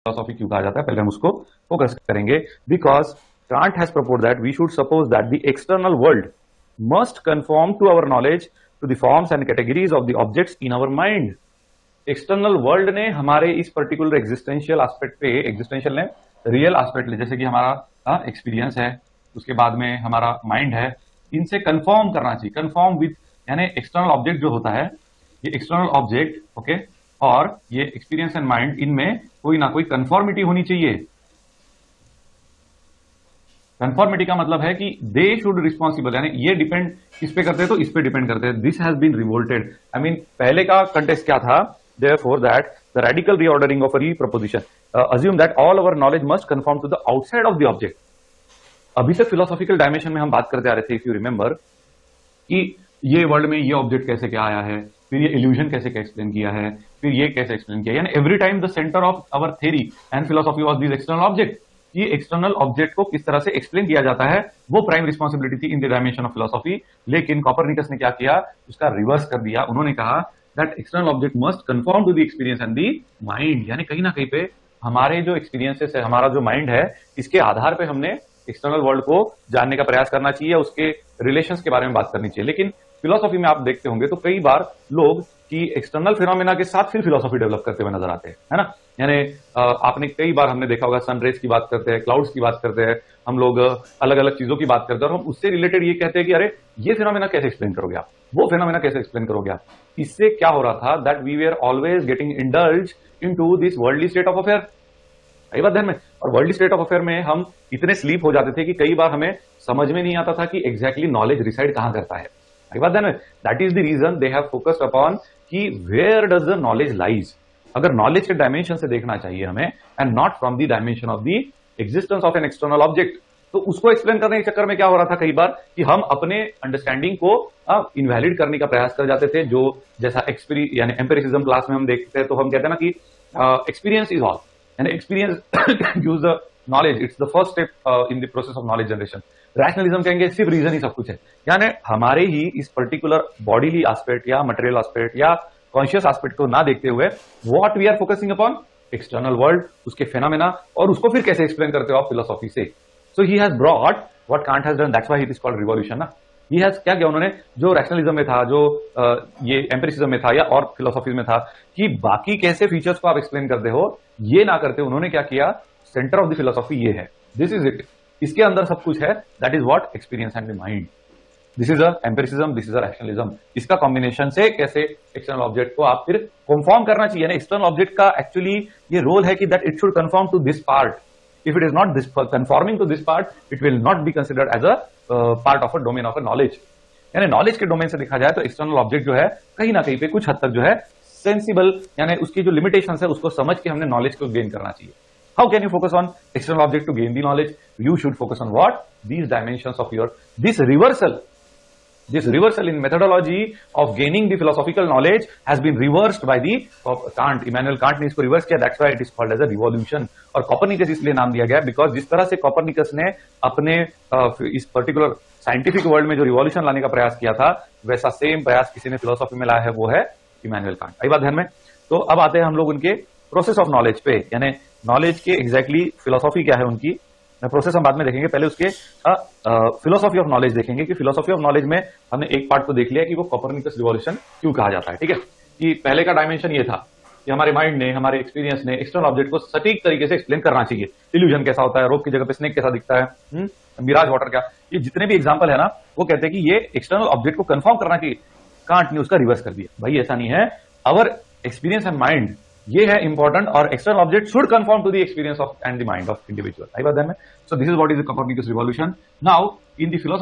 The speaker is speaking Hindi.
फिलोसॉफी क्यों कहा जाता है, पहले हम उसको फोकस करेंगे। Because Kant has propose that we should suppose that the external world must conform to our knowledge to the forms and categories of the objects in our mind. External world ने हमारे इस पर्टिकुलर एग्जिस्टेंशियल एस्पेक्ट पे, एग्जिस्टेंशियल ने रियल एस्पेक्ट ले, जैसे कि हमारा एक्सपीरियंस है, उसके बाद में हमारा माइंड है, इनसे कंफर्म करना चाहिए। कंफर्म विथ यानी एक्सटर्नल ऑब्जेक्ट जो होता है, ये एक्सटर्नल ऑब्जेक्ट ओके, और ये एक्सपीरियंस एंड माइंड, इनमें कोई ना कोई कंफॉर्मिटी होनी चाहिए। कंफॉर्मिटी का मतलब है कि दे शुड रिस्पॉन्सिबल, यानी ये डिपेंड किस पे करते हैं, तो इस पे डिपेंड करते हैं। This has been revolted, I mean पहले का कंटेक्स्ट क्या था, therefore that the radical reordering of a proposition assume that all our knowledge must conform to the outside of the object। अभी तक फिलोसॉफिकल डायमेंशन में हम बात करते आ रहे थे, इफ यू रिमेंबर, कि ये वर्ल्ड में ये ऑब्जेक्ट कैसे क्या आया है, फिर ये इल्यूजन कैसे क्या एक्सप्लेन किया है, फिर ये कैसे एक्सप्लेन किया, यानी every time the centre of our theory and philosophy was this external object. ये एक्सटर्नल ऑब्जेक्ट को किस तरह से एक्सप्लेन किया जाता है, वो प्राइम रिस्पॉन्सिबिलिटी थी in the dimension of philosophy. लेकिन कॉपरनिकस ने क्या किया, उसका रिवर्स कर दिया। उन्होंने कहा that external object must conform to the experience and the mind, यानी कहीं ना कहीं पे हमारे जो एक्सपीरियंसेस है, हमारा जो माइंड है, इसके आधार पे हमने एक्सटर्नल वर्ल्ड को जानने का प्रयास करना चाहिए, उसके रिलेशंस के बारे में बात करनी चाहिए। लेकिन फिलोसॉफी में आप देखते होंगे तो कई बार लोग कि एक्सटर्नल फिनोमेना के साथ फिर फिलोसॉफी डेवलप करते हुए नजर आते हैं, है ना। यानी आपने कई बार हमने देखा होगा, सनरेज की बात करते हैं, क्लाउड्स की बात करते हैं, हम लोग अलग अलग चीजों की बात करते हैं, और हम उससे रिलेटेड ये कहते हैं कि अरे ये फिनोमेना कैसे एक्सप्लेन करोगे आप, वो फिनोमेना कैसे एक्सप्लेन करोगे आप। इससे क्या हो रहा था, that we were always getting indulge into this worldly state of affair. कई बात ध्यान में, और वर्ल्डली स्टेट ऑफ अफेयर में हम इतने स्लीप हो जाते थे कि कई बार हमें समझ में नहीं आता था कि एग्जैक्टली नॉलेज रिसाइड कहां करता है। कई बात ध्यान में, that is the reason they have focused upon कि where does the knowledge lies. अगर नॉलेज के डायमेंशन से देखना चाहिए हमें, and not from the dimension of the existence of an external object. तो उसको एक्सप्लेन करने के चक्कर में क्या हो रहा था कई बार कि हम अपने अंडरस्टैंडिंग को इनवैलिड करने का प्रयास कर जाते थे। जो जैसा यानी एम्पिरिसिज्म क्लास में हम देखते हैं, तो हम कहते हैं ना कि एक्सपीरियंस इज ऑल, यानी experience gives the knowledge, it's the first step in the process of knowledge generation. Rationalism कहेंगे सिर्फ रीजन ही सब कुछ है, यानी हमारे ही इस पर्टिकुलर बॉडीली एस्पेक्ट या मटेरियल एस्पेक्ट या कॉन्शियस एस्पेक्ट को ना देखते हुए what we are focusing upon external world, उसके फेनोमेना, और उसको फिर कैसे एक्सप्लेन करते हो आप फिलोसॉफी से। So he has brought what Kant has done, that's why it is called revolution ना। ही हैज क्या किया उन्होंने, जो रैशनलिज्म में था, जो ये एम्पिरिसिज्म में था या और फिलोसॉफी में था, कि बाकी कैसे फीचर्स को आप एक्सप्लेन करते हो, ये ना करते उन्होंने क्या किया, सेंटर ऑफ द फिलोसॉफी ये है, दिस इज इट, इसके अंदर सब कुछ है, that is what experience and the mind. This is a empiricism, this is a rationalism. इसका कॉम्बिनेशन से कैसे एक्सटर्नल ऑब्जेक्ट को आप फिर कंफर्म करना चाहिए, यानी एक्सटर्नल ऑब्जेक्ट का एक्चुअली ये रोल है कि that it should confirm to this part. If it is not this conforming to this part, it will not be considered as a part of a domain of a knowledge. यानी नॉलेज के डोमेन से देखा जाए तो एक्सटर्नल ऑब्जेक्ट जो है कहीं ना कहीं पे कुछ हद तक जो है सेंसिबल, यानी उसकी जो लिमिटेशन है उसको समझ के हमने नॉलेज को गेन करना चाहिए। How can you focus on external object to gain the knowledge? You should focus on what? These dimensions of your, this reversal in methodology of gaining the philosophical knowledge has been reversed by the Kant, Immanuel Kant ने इसको रिवर्स किया, that's why it is called as a revolution। और कॉपरनिकस इसलिए नाम दिया गया बिकॉज जिस तरह से कॉपरनिकस ने अपने इस पर्टिकुलर साइंटिफिक वर्ल्ड में जो रिवॉल्यूशन लाने का प्रयास किया था, वैसा सेम प्रयास किसी ने फिलोसॉफी में लाया है, वो है इमैनुअल कांट। आई बात ध्यान में। तो अब आते हैं हम लोग उनके प्रोसेस ऑफ नॉलेज पे, यानी नॉलेज के एग्जैक्टली फिलोसॉफी क्या है उनकी, प्रोसेस हम बाद में देखेंगे। पहले उसके फिलोसॉफी ऑफ नॉलेज देखेंगे कि फिलोसॉफी ऑफ नॉलेज में हमने एक पार्ट तो देख लिया कि वो कॉपरनिकस रिवॉल्यूशन क्यों कहा जाता है, ठीक है। कि पहले का डायमेंशन ये था कि हमारे माइंड ने, हमारे एक्सपीरियंस ने एक्सटर्नल ऑब्जेक्ट को सटीक तरीके से एक्सप्लेन करना चाहिए। इल्यूजन कैसा होता है, रोप की जगह पे स्नेक कैसा दिखता है, मिराज वाटर क्या, ये जितने भी एग्जाम्पल है ना, वो कहते हैं कि ये एक्सटर्नल ऑब्जेक्ट को कंफर्म करना चाहिए। कांट ने उसका रिवर्स कर दिया, भाई ऐसा नहीं है, अवर एक्सपीरियंस एंड माइंड ये है इंपॉर्टेंट, और external object should confirm to the experience of and the mind of individual. आई बात दैट में। So this is what is the Copernicus revolution. Now in the philosophy